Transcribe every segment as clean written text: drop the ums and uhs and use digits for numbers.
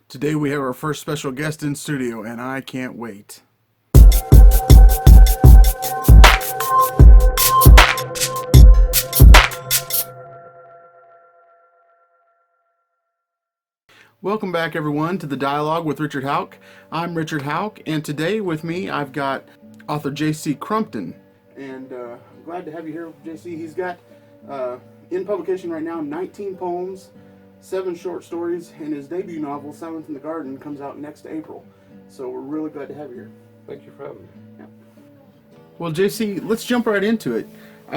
Today we have our first special guest in studio, and I can't wait. Welcome back, everyone, to the Dialogue with Richard Howk. I'm Richard Howk, and today with me I've got author J.C. Crumpton. And I'm glad to have you here, J.C. He's got in publication right now 19 poems, 7 short stories, and his debut novel, Silence in the Garden, comes out next April. So we're really glad to have you here. Thank you for having me. Yeah. Well, JC, let's jump right into it.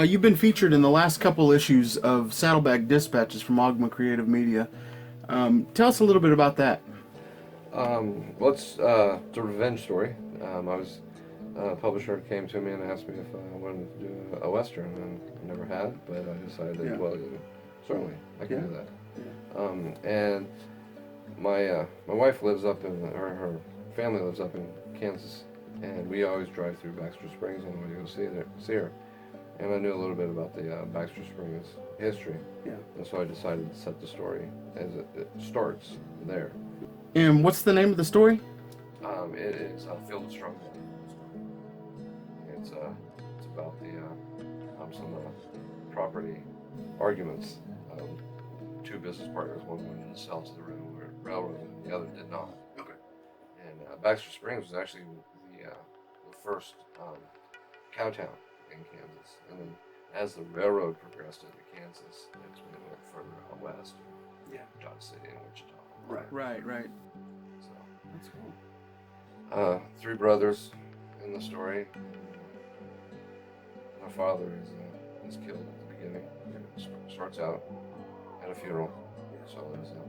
You've been featured in the last couple issues of Saddleback Dispatches from Ogma Creative Media. Tell us a little bit about that. It's a revenge story. A publisher came to me and asked me if I wanted to do a Western, and I never had, but I decided, well, certainly, I can do that. Yeah. And my wife lives up her family lives up in Kansas, and we always drive through Baxter Springs on the way to go see her. And I knew a little bit about the Baxter Springs history, and so I decided to set the story as it starts there. And what's the name of the story? It is Field of Strong Men. It's about some property arguments. Two business partners, one wanted to sell to the railroad, and the other did not. Okay. And Baxter Springs was actually the first cow town in Kansas, and then as the railroad progressed into Kansas, it went further out west. Dodge City and Wichita. Right. So that's cool. 3 brothers in the story. My father is killed at the beginning. It starts out at a funeral. So there's no.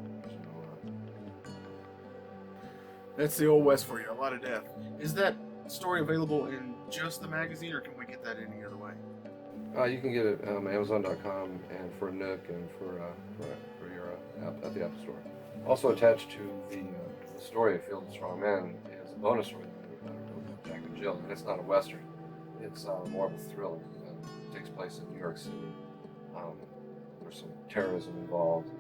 That's the Old West for you. A lot of death. Is that story available in just the magazine, or can we get that any other way? You can get it on Amazon.com and for Nook and for your app at the App Store. Also attached to the story of Field of Strong Men is a bonus story that I wrote about Jack and Jill, and it's not a Western. It's more of a thriller. It takes place in New York City. There's some terrorism involved,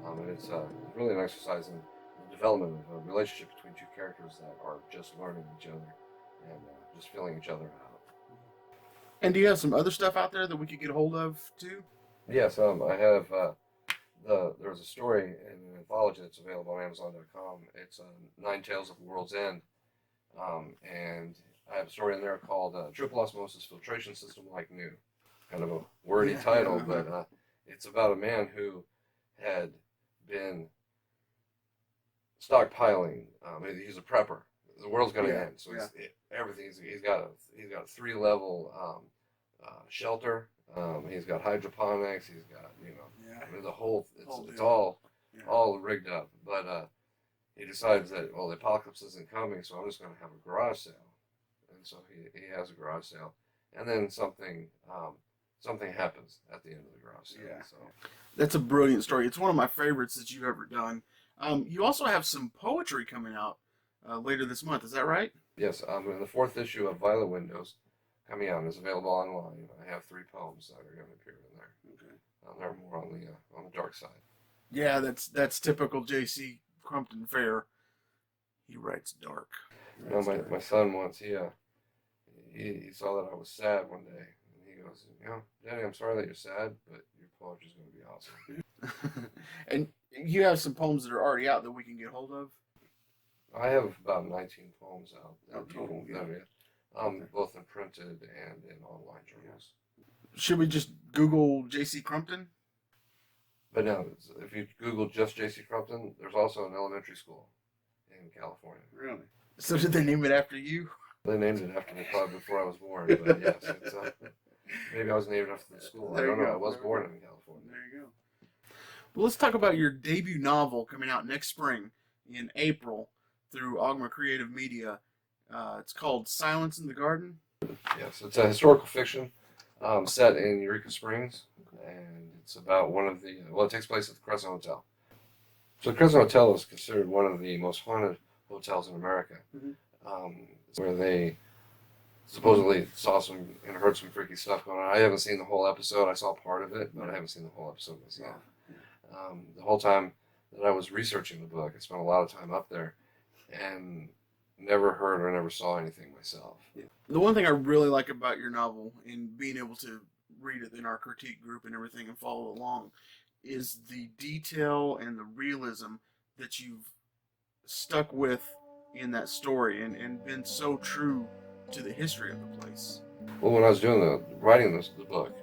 and it's really an exercise in the development of a relationship between 2 characters that are just learning each other and just filling each other out. And do you have some other stuff out there that we could get a hold of too? Yes, I have. There's a story in an anthology that's available on Amazon.com. It's 9 Tales of the World's End, and I have a story in there called Triple Osmosis Filtration System Like New. Kind of a wordy title, but it's about a man who had been stockpiling. He's a prepper. The world's going to end, so he's got a 3-level shelter. He's got hydroponics. He's got the whole. It's all rigged up. But he decides that the apocalypse isn't coming, so I'm just going to have a garage sale. And so he has a garage sale, and then something happens at the end of the garage sale. Yeah. So that's a brilliant story. It's one of my favorites that you've ever done. You also have some poetry coming out later this month. Is that right? Yes. In the 4th issue of Violet Windows coming out, and is available online. I have 3 poems that are going to appear in there. Okay. They're more on the dark side. Yeah, that's typical J.C. Crumpton fare. He writes dark. My son once he saw that I was sad one day, and he goes, Daddy, I'm sorry that you're sad, but your poetry's going to be awesome. And you have some poems that are already out that we can get hold of? I have about 19 poems out. Total, both in printed and in online journals. Should we just Google J.C. Crumpton? But no, if you Google just J.C. Crumpton, there's also an elementary school in California. Really? So did they name it after you? They named it after me probably before I was born, but yes, it's, maybe I was named after the school. I don't know. I was born in California. There you go. Well, let's talk about your debut novel coming out next spring in April through Ogma Creative Media. It's called Silence in the Garden. Yes, it's a historical fiction set in Eureka Springs, and it's about it takes place at the Crescent Hotel. So the Crescent Hotel is considered one of the most haunted hotels in America, where they supposedly saw some and heard some freaky stuff going on. I haven't seen the whole episode. I saw part of it, but I haven't seen the whole episode myself. The whole time that I was researching the book. I spent a lot of time up there, and never heard or never saw anything myself. Yeah. The one thing I really like about your novel, and being able to read it in our critique group and everything and follow along, is the detail and the realism that you've stuck with in that story, and been so true to the history of the place. Well, when I was doing writing the book,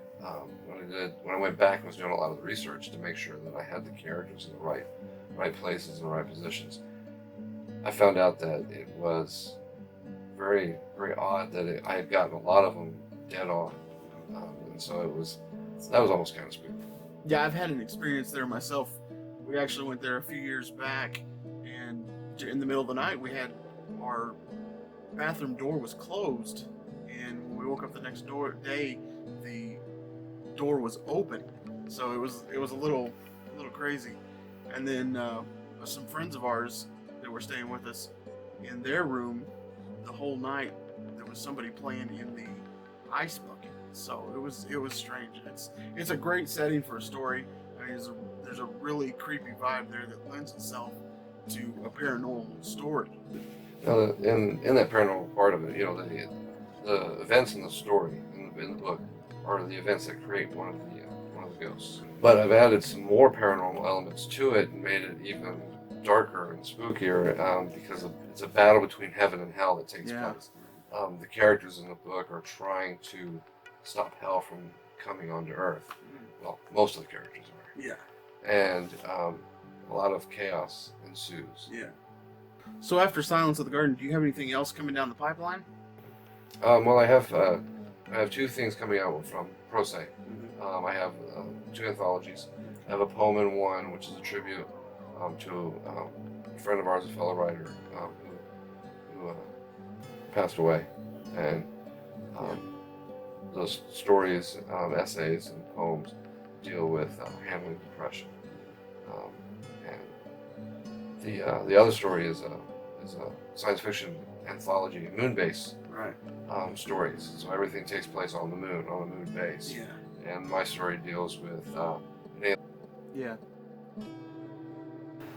when I went back and was doing a lot of the research to make sure that I had the characters in the right places and the right positions, I found out that it was very, very odd that I had gotten a lot of them dead on, and so that was almost kind of spooky. Yeah, I've had an experience there myself. We actually went there a few years back, and in the middle of the night, we had our bathroom door was closed, and when we woke up the next day, the door was open. So it was a little crazy. And then some friends of ours that were staying with us, in their room, the whole night there was somebody playing in the ice bucket. So it was strange. It's a great setting for a story. I mean, there's a really creepy vibe there that lends itself to a paranormal story. In that paranormal part of it, the events in the story in the book are the events that create one of the ghosts. But I've added some more paranormal elements to it and made it even darker and spookier because it's a battle between heaven and hell that takes place. The characters in the book are trying to stop hell from coming onto Earth. Well, most of the characters are. Yeah. And a lot of chaos ensues. Yeah. So after Silence of the Garden, do you have anything else coming down the pipeline? Well, I have two things coming out from Pro Se. I have two anthologies. I have a poem in one, which is a tribute to a friend of ours, a fellow writer who passed away, and those stories, essays, and poems deal with handling depression. And the other story is a science fiction anthology, moon base stories. So everything takes place on the moon base. Yeah. And my story deals with Yeah.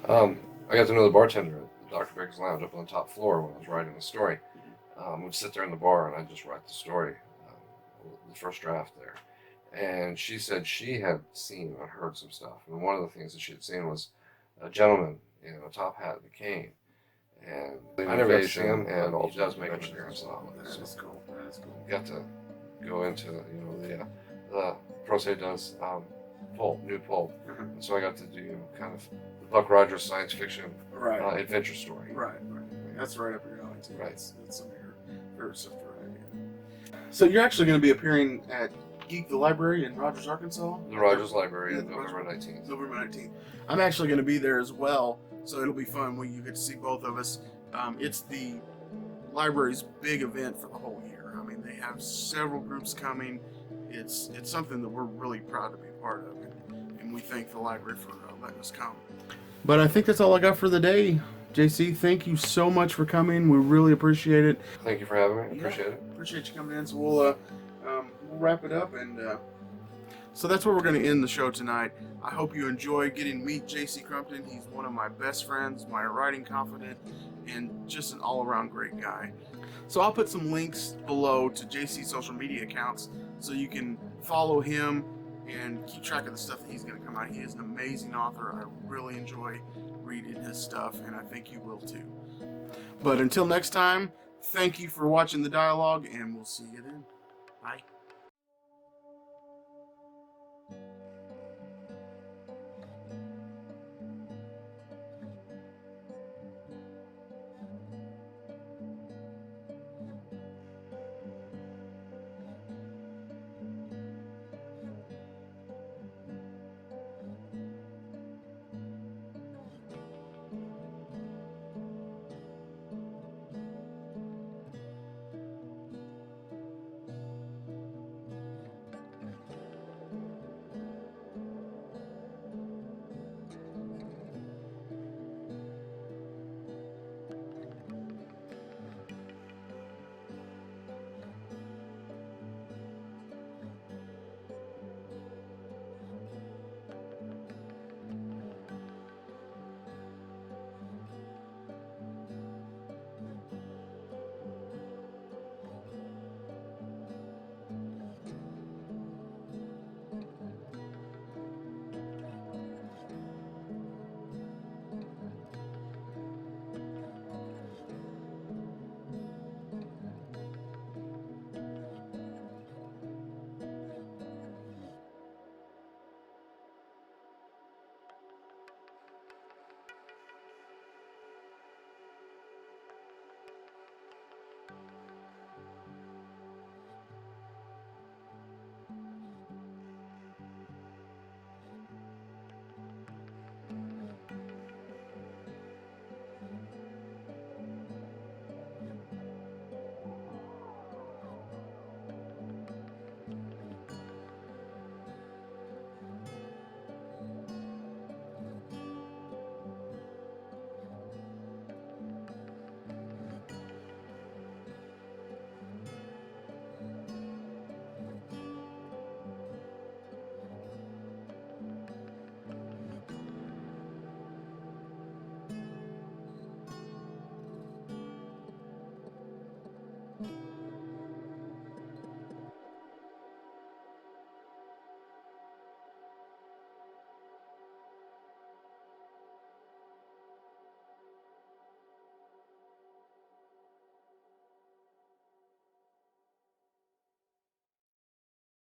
I got to know the bartender at Dr. Baker's Lounge up on the top floor when I was writing the story. We'd sit there in the bar and I'd just write the story, the first draft there. And she said she had seen and heard some stuff. And one of the things that she had seen was a gentleman in a top hat and a cane. And I never got to see him, and he does make an appearance in all of it. That's cool. That's cool. Got to go into the Pro Se does new pulp, and so I got to do kind of the Buck Rogers science fiction adventure story. Right. That's right up your alley too. Right. That's some of your favorite stuff to write. Yeah. So you're actually going to be appearing at Geek the Library in Rogers, Arkansas? The Rogers Library on November 19th. November 19th. I'm actually going to be there as well, so it'll be fun when you get to see both of us. It's the library's big event for the whole year. I mean, they have several groups coming. It's something that we're really proud to be a part of, and we thank the library for letting us come. But I think that's all I got for the day. JC, thank you so much for coming. We really appreciate it. Thank you for having me. Appreciate it. Appreciate you coming in. So we'll wrap it up, and so that's where we're going to end the show tonight. I hope you enjoy getting to meet JC Crumpton. He's one of my best friends, my writing confidant, and just an all-around great guy. So I'll put some links below to JC's social media accounts so you can follow him and keep track of the stuff that he's going to come out. He is an amazing author. I really enjoy reading his stuff, and I think you will too. But until next time, thank you for watching the dialogue, and we'll see you then. Bye.